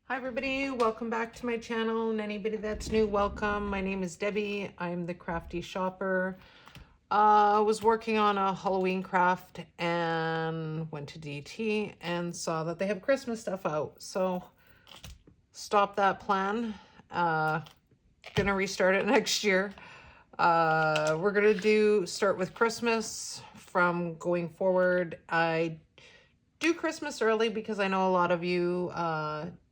Hi everybody, welcome back to my channel, and anybody that's new, welcome. My name is Debbie. I'm the Crafty Shopper. I was working on a Halloween craft and went to DT and saw that they have Christmas stuff out. So stop that plan. Gonna restart it next year. We're gonna start with Christmas from going forward. I do Christmas early because I know a lot of you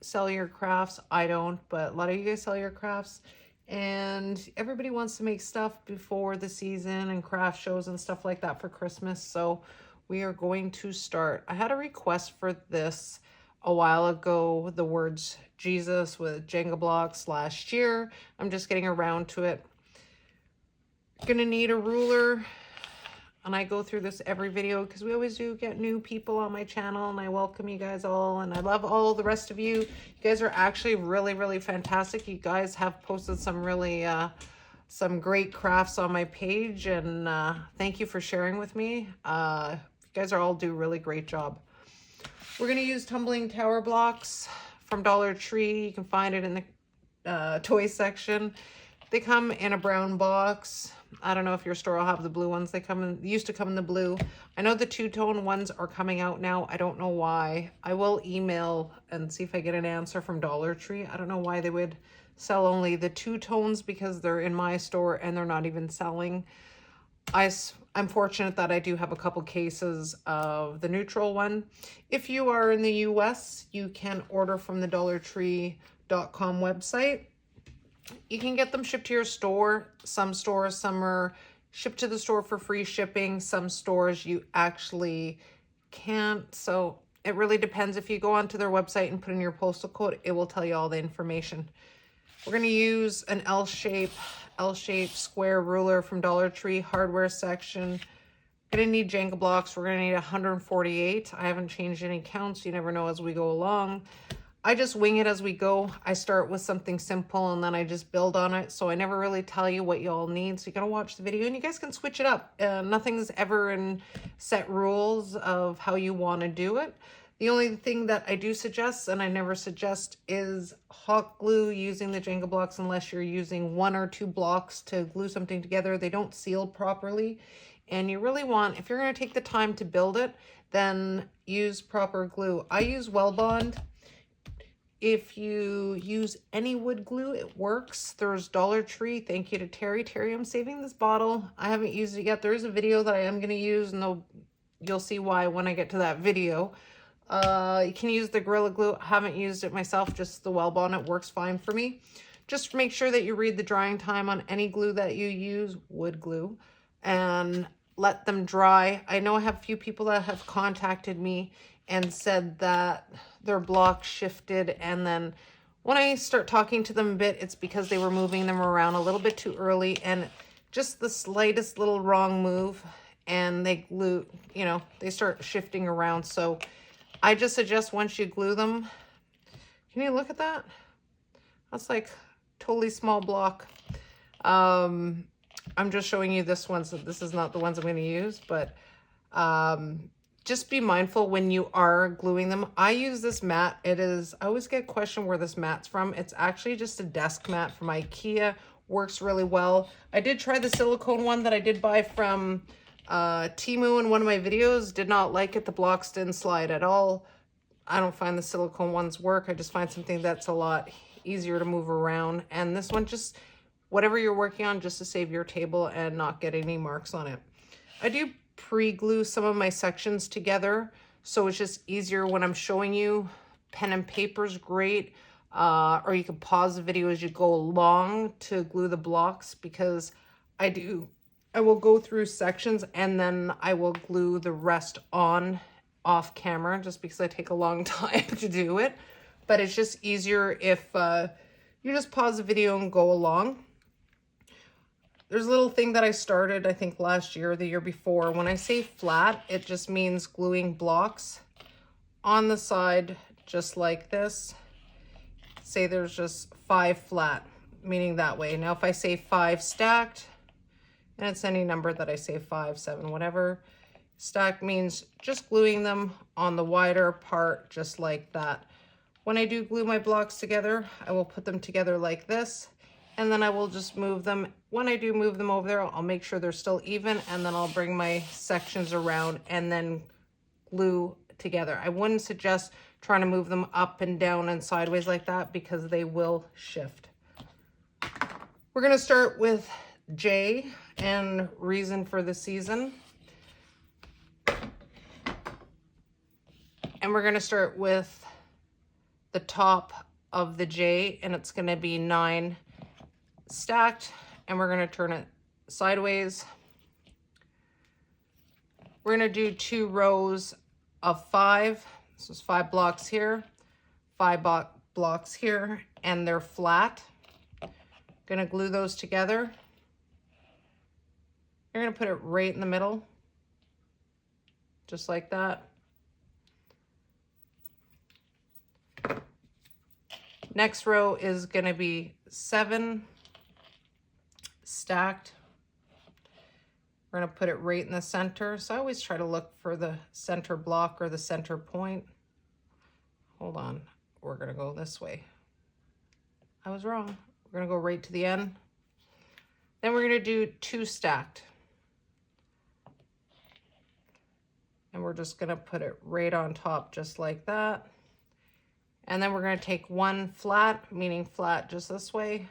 sell your crafts. I don't, but a lot of you guys sell your crafts, and everybody wants to make stuff before the season and craft shows and stuff like that for Christmas. So we are going to start. I had a request for this a while ago, the words Jesus with Jenga blocks last year. I'm just getting around to it. Gonna need a ruler. And I go through this every video because we always do get new people on my channel, and I welcome you guys all, and I love all the rest of you. You guys are actually really fantastic. You guys have posted some really some great crafts on my page, and thank you for sharing with me. You guys are all do a really great job. We're going to use tumbling tower blocks from Dollar Tree. You can find it in the toy section. They come in a brown box. I don't know if your store will have the blue ones. They used to come in the blue. I know the two-tone ones are coming out now. I don't know why. I will email and see if I get an answer from Dollar Tree. I don't know why they would sell only the two tones, because they're in my store and they're not even selling. I'm fortunate that I do have a couple cases of the neutral one. If you are in the US, you can order from the dollartree.com website. You can get them shipped to your store. Some stores, some are shipped to the store for free shipping. Some stores you actually can't. So it really depends. If you go onto their website and put in your postal code, it will tell you all the information. We're going to use an L-shape square ruler from Dollar Tree hardware section. Going to need Jenga blocks. We're going to need 148. I haven't changed any counts. You never know as we go along. I just wing it as we go. I start with something simple and then I just build on it. So I never really tell you what you all need. So you gotta watch the video and you guys can switch it up. Nothing's ever in set rules of how you want to do it. The only thing that I do suggest, and I never suggest, is hot glue using the Jenga blocks unless you're using 1 or 2 blocks to glue something together. They don't seal properly. And you really want, if you're going to take the time to build it, then use proper glue. I use Well Bond. If you use any wood glue, it works. There's Dollar Tree. Thank you to Terry. Terry, I'm saving this bottle. I haven't used it yet. There is a video that I am going to use, and you'll see why when I get to that video. You can use the Gorilla Glue. I haven't used it myself, just the Well Bond. It works fine for me. Just make sure that you read the drying time on any glue that you use, wood glue, and let them dry. I know I have a few people that have contacted me and said that their block shifted, and then when I start talking to them a bit, it's because they were moving them around a little bit too early, and just the slightest little wrong move and they glue, they start shifting around. So I just suggest once you glue them, can you look at that? That's like totally small block. I'm just showing you this one, so this is not the ones I'm going to use, but just be mindful when you are gluing them. I use this mat. I always get questioned where this mat's from. It's actually just a desk mat from IKEA. Works really well. I did try the silicone one that I did buy from Temu in one of my videos. Did not like it. The blocks didn't slide at all. I don't find the silicone ones work. I just find something that's a lot easier to move around. And this one, just whatever you're working on, just to save your table and not get any marks on it. I do pre-glue some of my sections together, so it's just easier when I'm showing you. Pen and paper's great, or you can pause the video as you go along to glue the blocks, because I will go through sections and then I will glue the rest on off camera, just because I take a long time to do it. But it's just easier if you just pause the video and go along. There's a little thing that I started, I think last year or the year before. When I say flat, it just means gluing blocks on the side, just like this. Say there's just 5 flat, meaning that way. Now, if I say 5 stacked, and it's any number that I say 5, 7, whatever, stacked means just gluing them on the wider part, just like that. When I do glue my blocks together, I will put them together like this, and then I will just move them. When I do move them over there, I'll make sure they're still even, and then I'll bring my sections around and then glue together. I wouldn't suggest trying to move them up and down and sideways like that because they will shift. We're gonna start with J and Reason for the Season. And we're gonna start with the top of the J, and it's gonna be 9 stacked, and we're gonna turn it sideways. We're gonna do 2 rows of 5. This is 5 blocks here, 5 blocks here, and they're flat. Gonna glue those together. You're gonna put it right in the middle, just like that. Next row is going to be 7 stacked. We're going to put it right in the center. So I always try to look for the center block or the center point. Hold on. We're going to go this way. I was wrong. We're going to go right to the end. Then we're going to do 2 stacked. And we're just going to put it right on top just like that. And then we're going to take 1 flat, meaning flat just this way.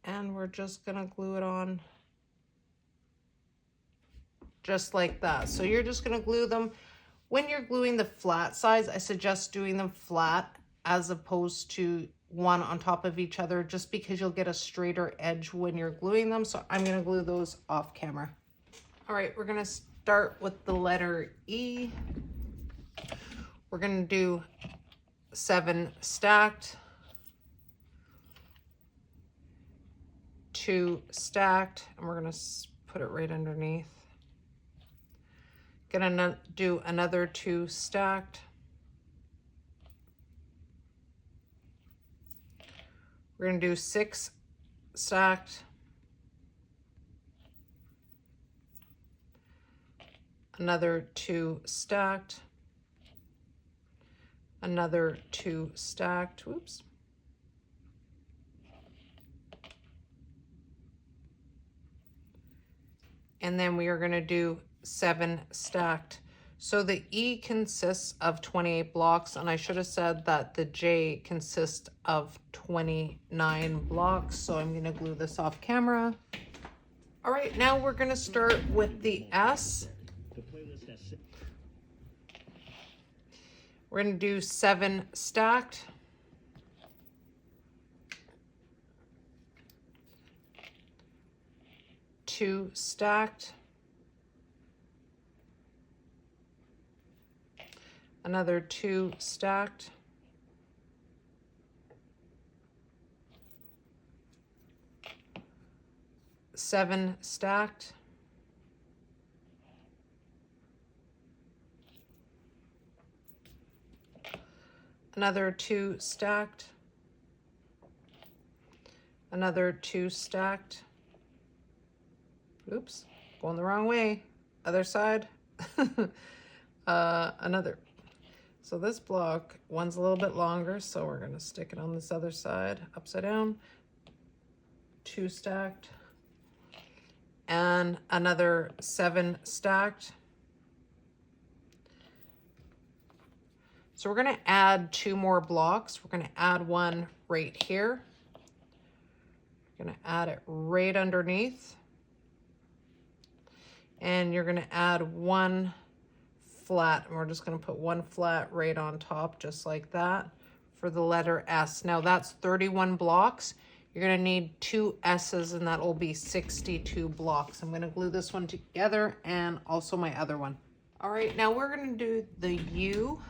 And we're just going to glue it on just like that. So you're just going to glue them. When you're gluing the flat sides, I suggest doing them flat as opposed to one on top of each other, just because you'll get a straighter edge when you're gluing them. So I'm going to glue those off camera. All right, we're going to start with the letter E. We're going to do 7 stacked, 2 stacked, and we're going to put it right underneath. Gonna do another 2 stacked. We're going to do 6 stacked, another 2 stacked, another 2 stacked, whoops. And then we are going to do 7 stacked. So the E consists of 28 blocks, and I should have said that the J consists of 29 blocks. So I'm going to glue this off camera. All right, now we're going to start with the S. We're going to do 7 stacked, 2 stacked, another 2 stacked, seven stacked, another 2 stacked, another 2 stacked. Oops, going the wrong way. Other side. Another. So this block, one's a little bit longer, so we're going to stick it on this other side, upside down. 2 stacked. And another 7 stacked. So we're going to add 2 more blocks. We're going to add one right here. We're going to add it right underneath. And you're going to add 1 flat, and we're just going to put 1 flat right on top, just like that, for the letter S. Now that's 31 blocks. You're going to need 2 S's, and that will be 62 blocks. I'm going to glue this one together and also my other one. All right, now we're going to do the U.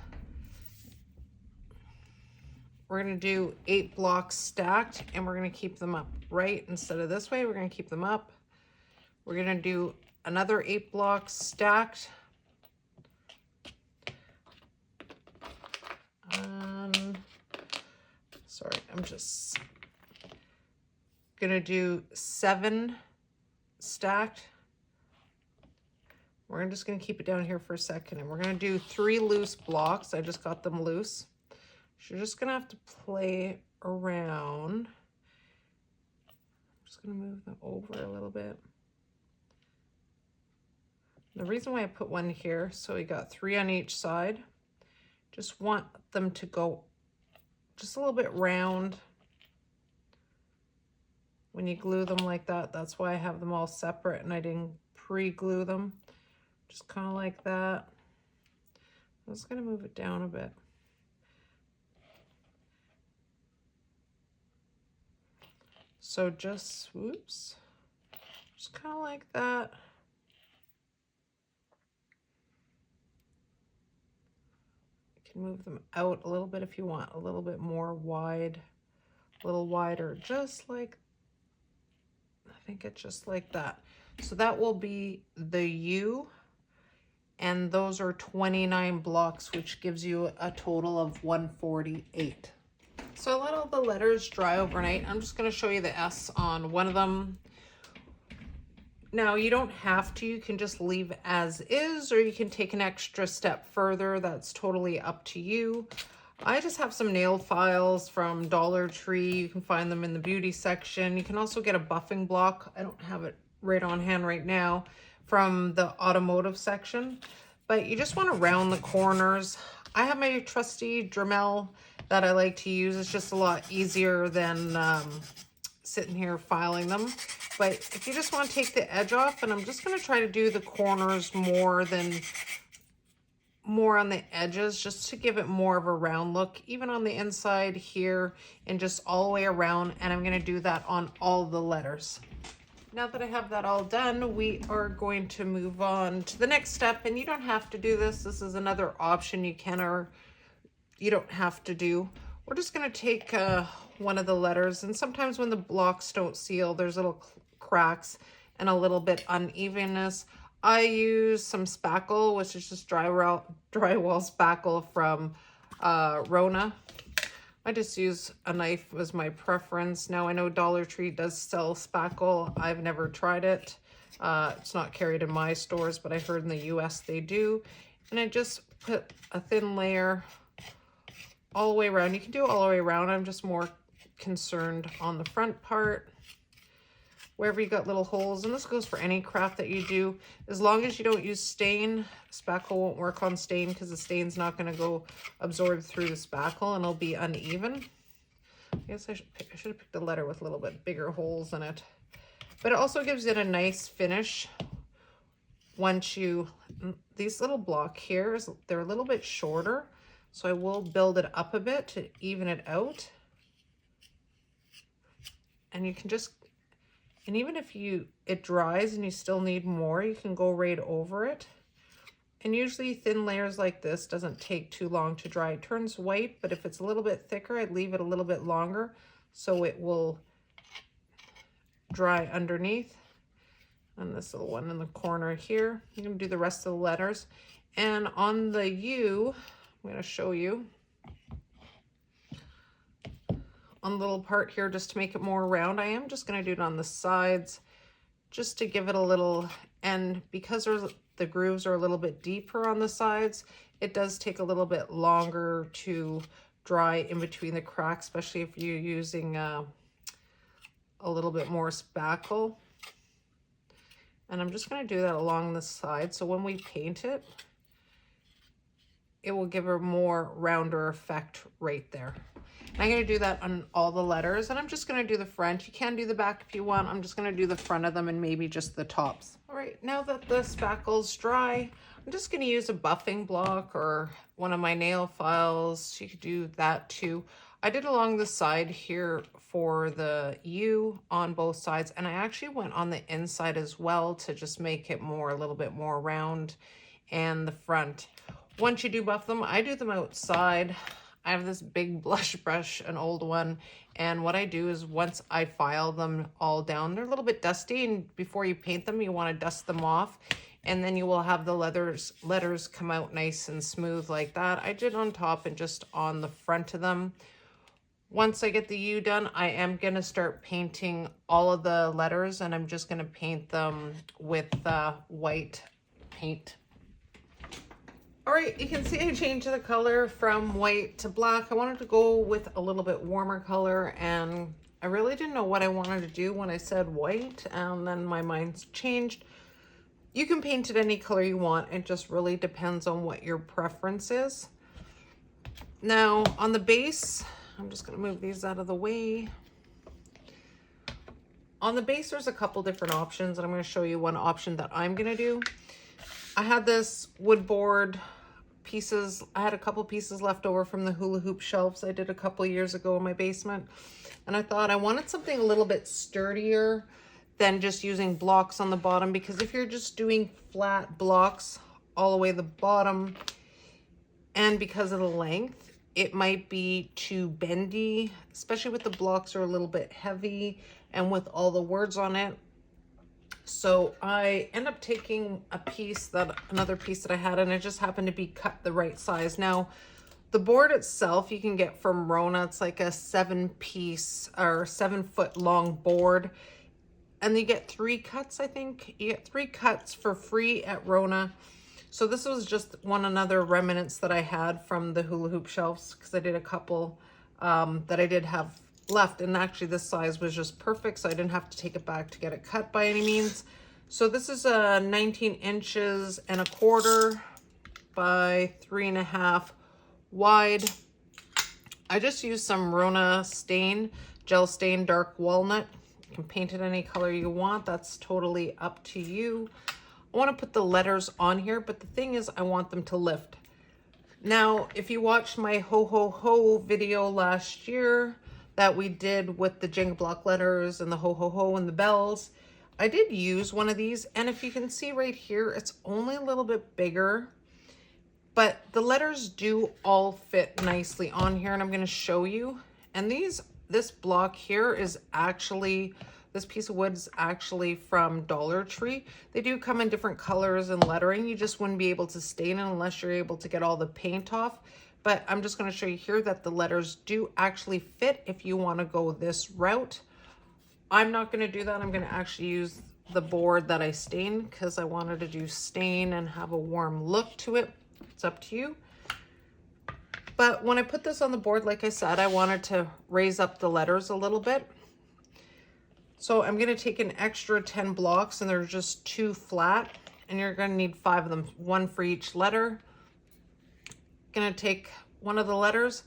We're going to do 8 blocks stacked, and we're going to keep them up right instead of this way. We're going to keep them up. We're going to do another 8 blocks stacked. Sorry, I'm just gonna do 7 stacked, We're just going to keep it down here for a second, and we're going to do 3 loose blocks. I just got them loose. So you're just going to have to play around. I'm just going to move them over a little bit. The reason why I put one here, so we got 3 on each side. Just want them to go just a little bit round. When you glue them like that, that's why I have them all separate and I didn't pre-glue them. Just kind of like that. I'm just going to move it down a bit. So just, whoops, just kind of like that. You can move them out a little bit if you want, a little bit more wide, a little wider, just like, I think it's just like that. So that will be the U, and those are 29 blocks, which gives you a total of 148. So I let all the letters dry overnight. I'm just going to show you the S on one of them. Now you don't have to, you can just leave as is, or you can take an extra step further. That's totally up to you. I just have some nail files from Dollar Tree. You can find them in the beauty section. You can also get a buffing block. I don't have it right on hand right now, from the automotive section, but you just want to round the corners. I have my trusty Dremel that I like to use. It's just a lot easier than sitting here filing them. But if you just want to take the edge off, and I'm just going to try to do the corners more on the edges, just to give it more of a round look, even on the inside here and just all the way around. And I'm going to do that on all the letters. Now that I have that all done, we are going to move on to the next step. And you don't have to do this. This is another option you can, or you don't have to do. We're just going to take one of the letters, and sometimes when the blocks don't seal, there's little cracks and a little bit unevenness. I use some spackle, which is just drywall spackle from Rona. I just use a knife as my preference. Now I know Dollar Tree does sell spackle. I've never tried it. It's not carried in my stores, but I heard in the US they do. And I just put a thin layer all the way around. You can do it all the way around. I'm just more concerned on the front part, wherever you got little holes. And this goes for any craft that you do. As long as you don't use stain, spackle won't work on stain, because the stain's not going to go absorb through the spackle and it'll be uneven. I guess I should have picked a letter with a little bit bigger holes in it. But it also gives it a nice finish. Once you, these little block here, they're a little bit shorter, so I will build it up a bit to even it out. And you can just, and even if it dries and you still need more, you can go right over it. And usually thin layers like this doesn't take too long to dry. It turns white, but if it's a little bit thicker, I'd leave it a little bit longer so it will dry underneath. And this little one in the corner here, you can do the rest of the letters. And on the U, I'm going to show you on the little part here, just to make it more round. I am just going to do it on the sides just to give it a little, and because the grooves are a little bit deeper on the sides, it does take a little bit longer to dry in between the cracks, especially if you're using a little bit more spackle. And I'm just going to do that along the side, so when we paint it, it will give a more rounder effect right there. And I'm going to do that on all the letters, and I'm just going to do the front. You can do the back if you want. I'm just going to do the front of them and maybe just the tops. All right, now that the spackle's dry, I'm just going to use a buffing block or one of my nail files. You could do that too. I did along the side here for the U on both sides, and I actually went on the inside as well to just make it more, a little bit more round, and the front. Once you do buff them, I do them outside. I have this big blush brush, an old one, and what I do is once I file them all down, they're a little bit dusty, and before you paint them, you want to dust them off, and then you will have the letters come out nice and smooth like that. I did on top and just on the front of them. Once I get the U done, I am going to start painting all of the letters, and I'm just going to paint them with white paint. All right, you can see I changed the color from white to black. I wanted to go with a little bit warmer color, and I really didn't know what I wanted to do when I said white, and then my mind's changed. You can paint it any color you want. It just really depends on what your preference is. Now, on the base, I'm just going to move these out of the way. On the base, there's a couple different options, and I'm going to show you one option that I'm going to do. I had this wood board pieces. I had a couple pieces left over from the hula hoop shelves I did a couple years ago in my basement. And I thought I wanted something a little bit sturdier than just using blocks on the bottom, because if you're just doing flat blocks all the way to the bottom, and because of the length, it might be too bendy, especially with the blocks are a little bit heavy and with all the words on it. So I end up taking another piece that I had, and it just happened to be cut the right size. Now, the board itself you can get from Rona. It's like a 7-piece or 7-foot long board, and you get 3 cuts, I think. You get 3 cuts for free at Rona. So this was just another remnants that I had from the hula hoop shelves, because I did a couple that I did have left, and actually this size was just perfect, so I didn't have to take it back to get it cut by any means. So this is a 19 inches and a quarter by 3.5 wide. I just used some Rona stain, gel stain, dark walnut. You can paint it any color you want. That's totally up to you. I want to put the letters on here, but the thing is I want them to lift. Now, if you watched my ho ho ho video last year that we did with the Jenga block letters and the ho ho ho and the bells, I did use one of these, and if you can see right here, it's only a little bit bigger, but the letters do all fit nicely on here, and I'm going to show you. And this block here is actually, this piece of wood is actually from Dollar Tree. They do come in different colors and lettering. You just wouldn't be able to stain it unless you're able to get all the paint off. But I'm just going to show you here that the letters do actually fit if you want to go this route. I'm not going to do that. I'm going to actually use the board that I stained, because I wanted to do stain and have a warm look to it. It's up to you. But when I put this on the board, like I said, I wanted to raise up the letters a little bit. So I'm going to take an extra 10 blocks, and they're just 2 flat, and you're going to need 5 of them, 1 for each letter. Going to take one of the letters,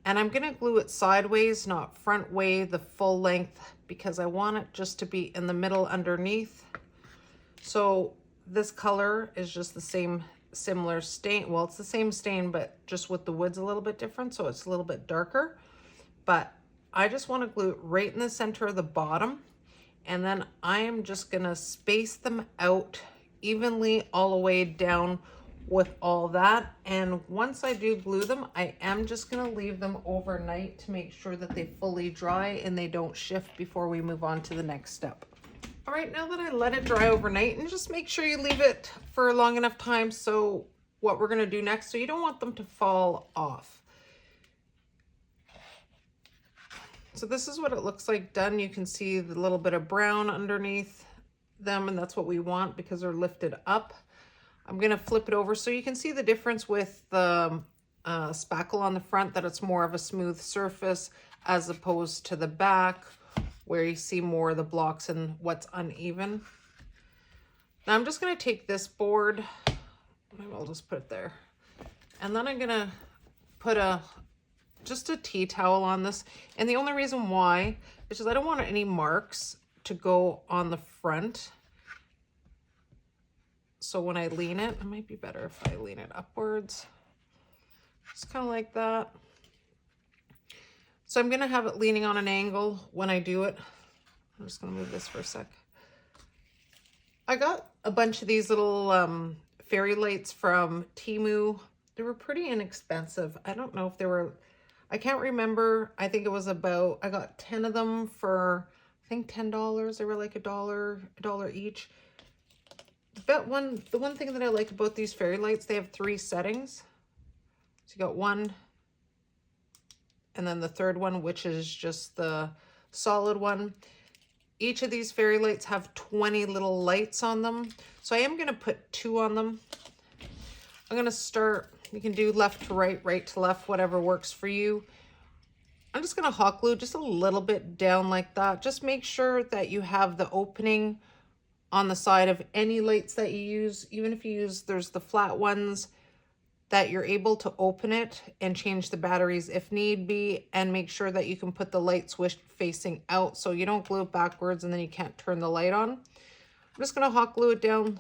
and I'm going to glue it sideways, not front way, the full length, because I want it just to be in the middle underneath. So this color is just the same, similar stain. Well, it's the same stain, but just with the wood's a little bit different, so it's a little bit darker. But I just want to glue it right in the center of the bottom, and then I am just going to space them out evenly all the way down with all that. And once I do glue them, I am just going to leave them overnight to make sure that they fully dry and they don't shift before we move on to the next step. All right, now that I let it dry overnight, and just make sure you leave it for a long enough time. So what we're going to do next, so you don't want them to fall off. So this is what it looks like done. You can see the little bit of brown underneath them, and that's what we want because they're lifted up. I'm going to flip it over so you can see the difference with the spackle on the front, that it's more of a smooth surface as opposed to the back where you see more of the blocks and what's uneven. Now I'm just going to take this board, maybe I'll just put it there, and then I'm going to put just a tea towel on this. And the only reason why is because I don't want any marks to go on the front. So when I lean it might be better if I lean it upwards. Just kind of like that. So I'm going to have it leaning on an angle when I do it. I'm just going to move this for a sec. I got a bunch of these little fairy lights from Temu. They were pretty inexpensive. I don't know if they were, I can't remember. I think it was about, I got 10 of them for, I think $10. They were like a dollar each. But the one thing that I like about these fairy lights, they have 3 settings. So you got 1, and then the 3rd one, which is just the solid one. Each of these fairy lights have 20 little lights on them. So I am going to put 2 on them. I'm going to start, you can do left to right, right to left, whatever works for you. I'm just going to hot glue just a little bit down like that. Just make sure that you have the opening on the side of any lights that you use. Even if you use, there's the flat ones, that you're able to open it and change the batteries if need be, and make sure that you can put the light switch facing out so you don't glue it backwards and then you can't turn the light on. I'm just going to hot glue it down,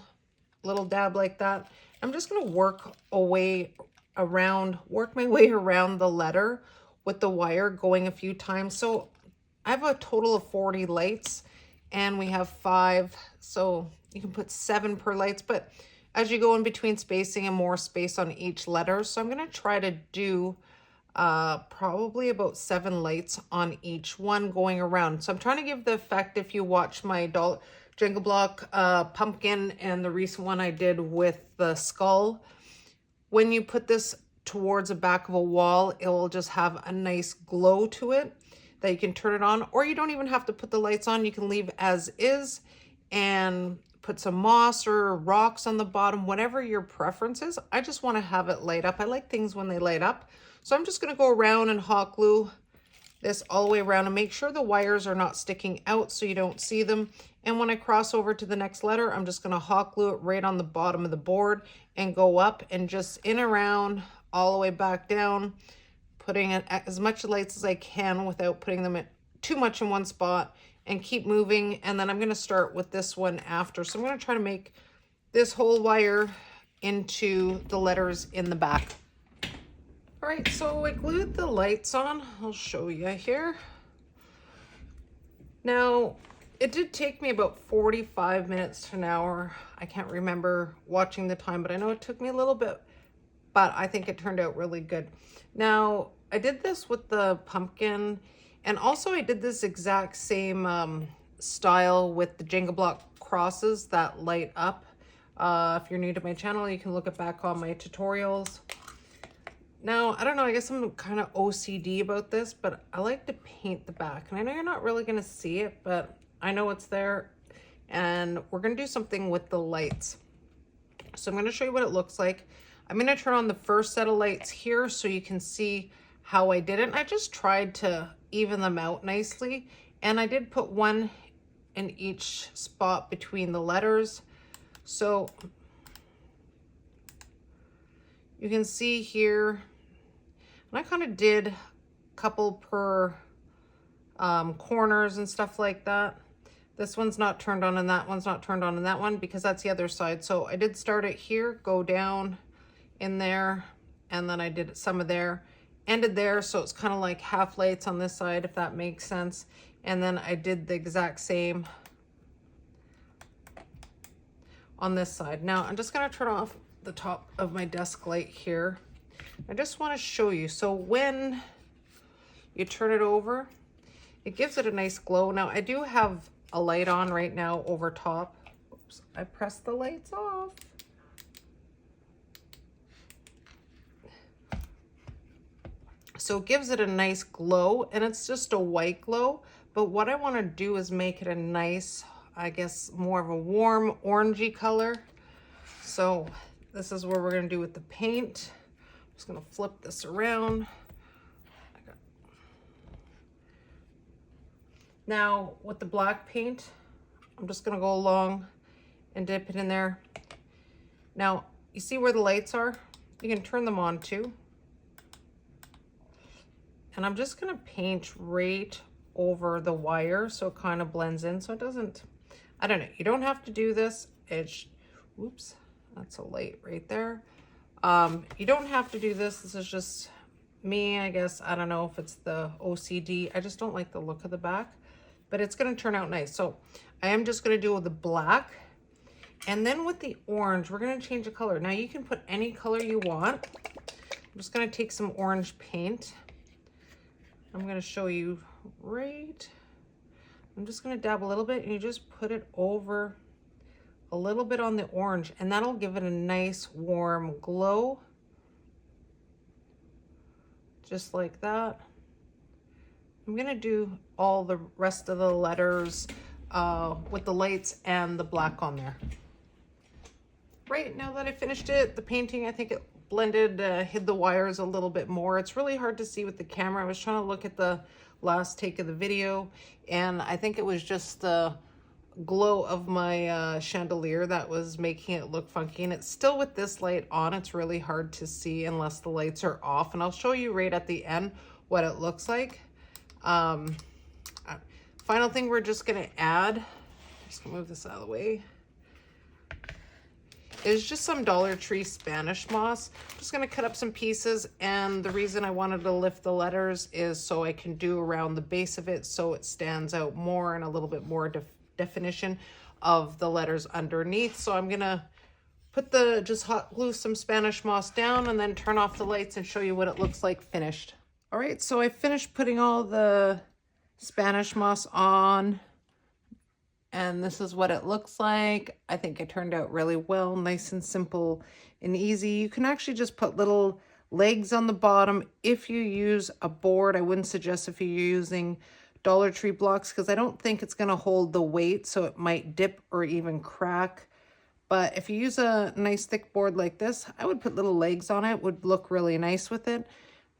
little dab like that. I'm just going to work my way around the letter with the wire going a few times. So I have a total of 40 lights and we have 5, so you can put 7 per lights, but as you go in between spacing and more space on each letter. So I'm going to try to do probably about 7 lights on each one going around. So I'm trying to give the effect, if you watch my Dollar Jenga Block pumpkin and the recent one I did with the skull, when you put this towards the back of a wall, it will just have a nice glow to it that you can turn it on, or you don't even have to put the lights on. You can leave as is and put some moss or rocks on the bottom, whatever your preference is. I just want to have it light up. I like things when they light up. So I'm just going to go around and hot glue this all the way around and make sure the wires are not sticking out so you don't see them. And when I cross over to the next letter, I'm just going to hot glue it right on the bottom of the board and go up and just in around all the way back down, putting in as much lights as I can without putting them too much in one spot, and keep moving. And then I'm going to start with this one after. So I'm going to try to make this whole wire into the letters in the back. All right, so I glued the lights on. I'll show you here. Now, it did take me about 45 minutes to an hour. I can't remember watching the time, but I know it took me a little bit, but I think it turned out really good. Now, I did this with the pumpkin, and also I did this exact same style with the Jenga block crosses that light up. If you're new to my channel, you can look it back on my tutorials. Now, I don't know, I guess I'm kind of OCD about this, but I like to paint the back. And I know you're not really going to see it, but I know it's there. And we're going to do something with the lights. So I'm going to show you what it looks like. I'm going to turn on the first set of lights here so you can see how I did it. I just tried to even them out nicely. And I did put one in each spot between the letters. So you can see here, and I kind of did a couple per corners and stuff like that. This one's not turned on and that one's not turned on and that one because that's the other side. So I did start it here, go down in there, and then I did some of there, ended there. So it's kind of like half lights on this side, if that makes sense. And then I did the exact same on this side. Now I'm just going to turn off the top of my desk light here. I just want to show you. So when you turn it over, it gives it a nice glow. Now I do have a light on right now over top. Oops, I pressed the lights off. So it gives it a nice glow, and it's just a white glow. But what I want to do is make it a nice, I guess, more of a warm orangey color. So this is what we're going to do with the paint. I'm just going to flip this around. Now with the black paint, I'm just going to go along and dip it in there. Now you see where the lights are? You can turn them on too. And I'm just going to paint right over the wire so it kind of blends in so it doesn't, I don't know, you don't have to do this. It's, whoops, that's a light right there. You don't have to do this. This is just me, I guess. I don't know if it's the OCD. I just don't like the look of the back, but it's going to turn out nice. So I am just going to do the black, and then with the orange, we're going to change the color. Now you can put any color you want. I'm just going to take some orange paint. I'm going to show you right. I'm just going to dab a little bit, and you just put it over a little bit on the orange, and that'll give it a nice warm glow. Just like that. I'm going to do all the rest of the letters with the lights and the black on there. Right, now that I finished it, the painting, I think it blended, hid the wires a little bit more. It's really hard to see with the camera. I was trying to look at the last take of the video, and I think it was just the glow of my chandelier that was making it look funky. And it's still with this light on, it's really hard to see unless the lights are off. And I'll show you right at the end what it looks like. Final thing we're just gonna add, just gonna move this out of the way, is just some Dollar Tree Spanish moss. I'm just gonna cut up some pieces, and the reason I wanted to lift the letters is so I can do around the base of it so it stands out more and a little bit more definition of the letters underneath. So I'm gonna put just hot glue some Spanish moss down and then turn off the lights and show you what it looks like finished. All right, so I finished putting all the Spanish moss on, and this is what it looks like. I think it turned out really well, nice and simple and easy. You can actually just put little legs on the bottom if you use a board. I wouldn't suggest if you're using Dollar Tree blocks, because I don't think it's going to hold the weight, so it might dip or even crack. But if you use a nice thick board like this, I would put little legs on it. It would look really nice with it.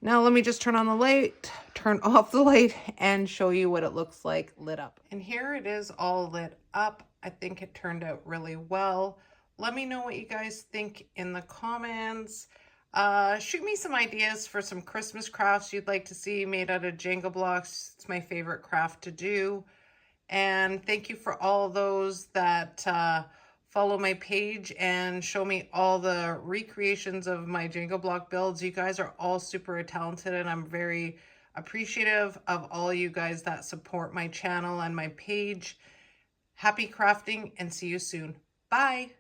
Now let me just turn on the light, turn off the light, and show you what it looks like lit up. And here it is all lit up. I think it turned out really well. Let me know what you guys think in the comments. Shoot me some ideas for some Christmas crafts you'd like to see made out of Jenga blocks. It's my favorite craft to do. And thank you for all those that follow my page and show me all the recreations of my Jenga block builds. You guys are all super talented, and I'm very appreciative of all you guys that support my channel and my page. Happy crafting, and see you soon. Bye.